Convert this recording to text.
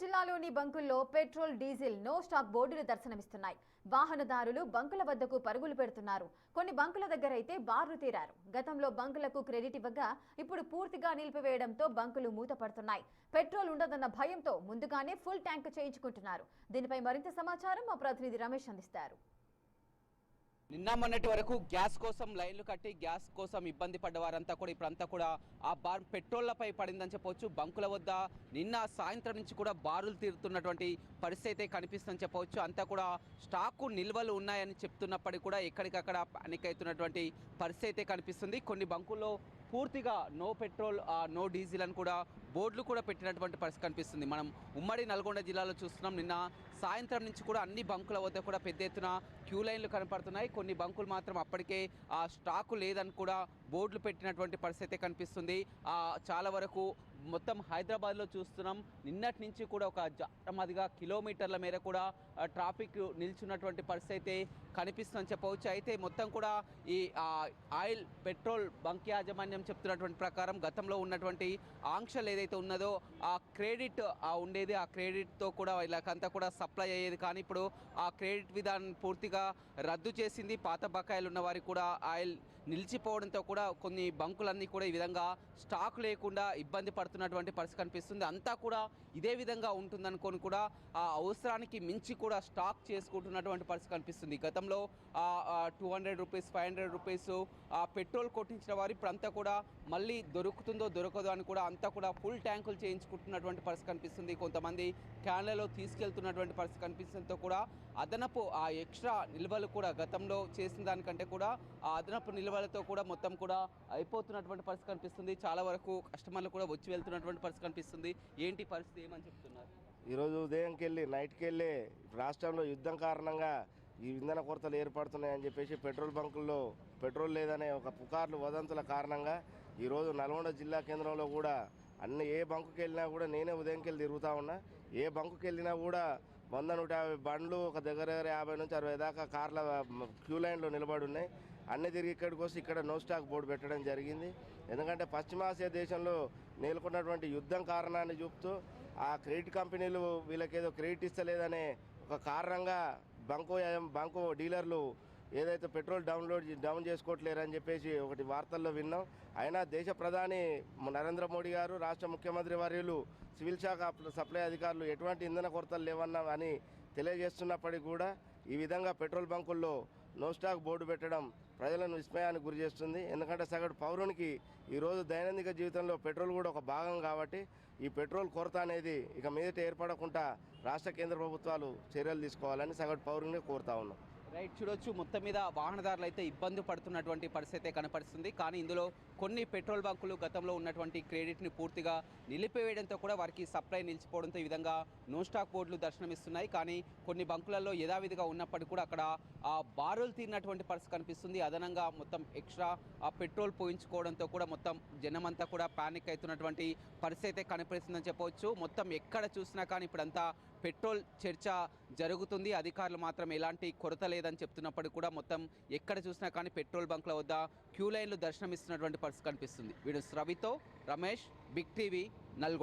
జిల్లాలోని బంకుల్లో petrol diesel no stock బోర్డులు దర్శనమిస్తున్నాయి. వాహనదారులు బంకుల వద్దకు పరుగులు పెడుతున్నారు. కొన్ని బంకుల దగ్గర అయితే బార్లు తీరారు. గతంలో బంకులకు క్రెడిట్ ఇవ్వగా ఇప్పుడు పూర్తిగా నిలిపివేయడంతో బంకులు మూతపడుతున్నాయి. పెట్రోల్ ఉండదన్న భయంతో ముందుగానే ఫుల్ ట్యాంక్ చేయించుకుంటున్నారు. దీనిపై మరింత సమాచారం మా ప్రతినిధి రమేష్ అందిస్తారు. నిన్న మొన్నటి వరకు గ్యాస్ కోసం లైన్లు కట్టి గ్యాస్ కోసం ఇబ్బంది పడ్డవారంతా కూడా ఇప్పుడంతా కూడా ఆ బార్ పెట్రోళ్లపై పడిందని చెప్పవచ్చు. బంకుల వద్ద నిన్న సాయంత్రం నుంచి కూడా బారులు తీరుతున్నటువంటి పరిస్థితి అయితే కనిపిస్తుందని చెప్పవచ్చు. అంతా కూడా స్టాకు నిల్వలు ఉన్నాయని చెప్తున్నప్పటికీ కూడా ఎక్కడికక్కడ పానిక్ అవుతున్నటువంటి పరిస్థితి అయితే కనిపిస్తుంది. కొన్ని బంకుల్లో పూర్తిగా నో పెట్రోల్ నో డీజిల్ అని కూడా బోర్డులు కూడా పెట్టినటువంటి పరిస్థితి కనిపిస్తుంది. మనం ఉమ్మడి నల్గొండ జిల్లాలో చూస్తున్నాం. నిన్న సాయంత్రం నుంచి కూడా అన్ని బంకుల వద్ద కూడా పెద్ద ఎత్తున క్యూ లైన్లు కనపడుతున్నాయి. కొన్ని బంకులు మాత్రం అప్పటికే ఆ స్టాకు లేదని కూడా బోర్డులు పెట్టినటువంటి పరిస్థితి కనిపిస్తుంది. చాలా వరకు మొత్తం హైదరాబాద్లో చూస్తున్నాం. నిన్నటి నుంచి కూడా ఒక జారమదిగా కిలోమీటర్ల మేర కూడా ట్రాఫిక్ నిల్చున్నటువంటి పరిస్థితి అయితే కనిపిస్తుందని చెప్పవచ్చు. అయితే మొత్తం కూడా ఈ ఆయిల్ పెట్రోల్ బంక్ యాజమాన్యం చెప్తున్నటువంటి ప్రకారం గతంలో ఉన్నటువంటి ఆంక్షలు ఏదైతే ఉన్నదో ఆ క్రెడిట్ ఉండేది, ఆ క్రెడిట్తో కూడా వీళ్ళకంతా కూడా సప్లై అయ్యేది. కానీ ఇప్పుడు ఆ క్రెడిట్ విధానం పూర్తిగా రద్దు చేసింది. పాత బకాయిలు ఉన్న వారికి కూడా ఆయిల్ నిలిచిపోవడంతో కూడా కొన్ని బంకులన్నీ కూడా ఈ విధంగా స్టాక్ లేకుండా ఇబ్బంది పడుతున్నటువంటి పరిస్థితి కనిపిస్తుంది. అంతా కూడా ఇదే విధంగా ఉంటుందనుకొని కూడా ఆ అవసరానికి మించి కూడా స్టాక్ చేసుకుంటున్నటువంటి పరిస్థితి కనిపిస్తుంది. గతంలో 200 రూపీస్ 500 రూపీస్ పెట్రోల్ కొట్టించిన వారు ఇప్పుడంతా కూడా మళ్ళీ దొరుకుతుందో దొరకదో అని కూడా అంతా కూడా ఫుల్ ట్యాంకులు చేయించుకుంటున్నటువంటి పరిస్థితి కనిపిస్తుంది. కొంతమంది క్యాన్లలో తీసుకెళ్తున్నటువంటి పరిస్థితి కనిపిస్తుందో కూడా అదనపు ఆ ఎక్స్ట్రా నిల్వలు కూడా గతంలో చేసిన దానికంటే కూడా ఆ అదనపు నిల్వలతో కూడా మొత్తం కూడా అయిపోతున్నటువంటి పరిస్థితి కనిపిస్తుంది. చాలా వరకు కస్టమర్లు కూడా వచ్చి వెళ్తున్నటువంటి పరిస్థితి కనిపిస్తుంది. ఏంటి పరిస్థితి ఏమని చెప్తున్నారు? ఈరోజు ఉదయంకి వెళ్ళి నైట్కి వెళ్ళి రాష్ట్రంలో యుద్ధం కారణంగా ఈ ఇంధన కొరతలు ఏర్పడుతున్నాయని చెప్పేసి పెట్రోల్ బంకుల్లో పెట్రోల్ లేదనే ఒక పుకార్లు వదంతుల కారణంగా ఈరోజు నల్గొండ జిల్లా కేంద్రంలో కూడా ఏ బంకుకి వెళ్ళినా కూడా నేనే ఉదయంకి వెళ్ళి తిరుగుతూ ఉన్నా. ఏ బంకుకి వెళ్ళినా కూడా 100-150 బండ్లు ఒక దగ్గర 50 నుంచి 60 దాకా కార్ల క్యూ లైన్లో నిలబడి ఉన్నాయి. అన్ని తిరిగి ఇక్కడికి వస్తే ఇక్కడ నో స్టాక్ బోర్డు పెట్టడం జరిగింది. ఎందుకంటే పశ్చిమాసియా దేశంలో నెలకొన్నటువంటి యుద్ధం కారణాన్ని చూపుతూ ఆ క్రెడిట్ కంపెనీలు వీళ్ళకేదో క్రెడిట్ ఇస్తలేదనే ఒక కారణంగా బంకు డీలర్లు ఏదైతే పెట్రోల్ డౌన్ చేసుకోవట్లేరని చెప్పేసి ఒకటి వార్తల్లో విన్నాం. అయినా దేశ ప్రధాని నరేంద్ర మోడీ గారు, రాష్ట్ర ముఖ్యమంత్రి వర్యులు, సివిల్ శాఖ సప్లై అధికారులు ఎటువంటి ఇంధన కొరతలు లేవన్నా అని తెలియజేస్తున్నప్పటికీ కూడా ఈ విధంగా పెట్రోల్ బంకుల్లో నో స్టాక్ బోర్డు పెట్టడం ప్రజలను విస్మయానికి గురి చేస్తుంది. ఎందుకంటే సగటు పౌరునికి ఈరోజు దైనందిక జీవితంలో పెట్రోల్ కూడా ఒక భాగం కాబట్టి ఈ పెట్రోల్ కొరత అనేది ఇక మీదట ఏర్పడకుండా రాష్ట్ర కేంద్ర ప్రభుత్వాలు చర్యలు తీసుకోవాలని సగటు పౌరుని కోరుతా ఉన్నాం. రైట్, చూడొచ్చు మొత్తం మీద వాహనదారులు అయితే ఇబ్బంది పడుతున్నటువంటి పరిస్థితి కనపడుతుంది. కానీ ఇందులో కొన్ని పెట్రోల్ బంకులు గతంలో ఉన్నటువంటి క్రెడిట్ని పూర్తిగా నిలిపివేయడంతో కూడా వారికి సప్లై నిలిచిపోవడంతో ఈ విధంగా నో స్టాక్ బోర్డులు దర్శనమిస్తున్నాయి. కానీ కొన్ని బంకులలో యథావిధిగా ఉన్నప్పటికీ కూడా అక్కడ బారులు తీరినటువంటి పరిస్థితి కనిపిస్తుంది. అదనంగా మొత్తం ఎక్స్ట్రా పెట్రోల్ పోయించుకోవడంతో కూడా మొత్తం జనమంతా కూడా పానిక్ అవుతున్నటువంటి పరిస్థితి అయితే కనిపిస్తుందని చెప్పవచ్చు. మొత్తం ఎక్కడ చూసినా కానీ ఇప్పుడంతా పెట్రోల్ చర్చ జరుగుతుంది. అధికారులు మాత్రం ఎలాంటి కొరత లేదని చెప్తున్నప్పటికీ కూడా మొత్తం ఎక్కడ చూసినా కానీ పెట్రోల్ బంకుల వద్ద క్యూ లైన్లు దర్శనమిస్తున్నటువంటి పరిస్థితి కనిపిస్తుంది. వీడియో రవితో రమేష్, బిగ్ టీవీ, నల్గొండ.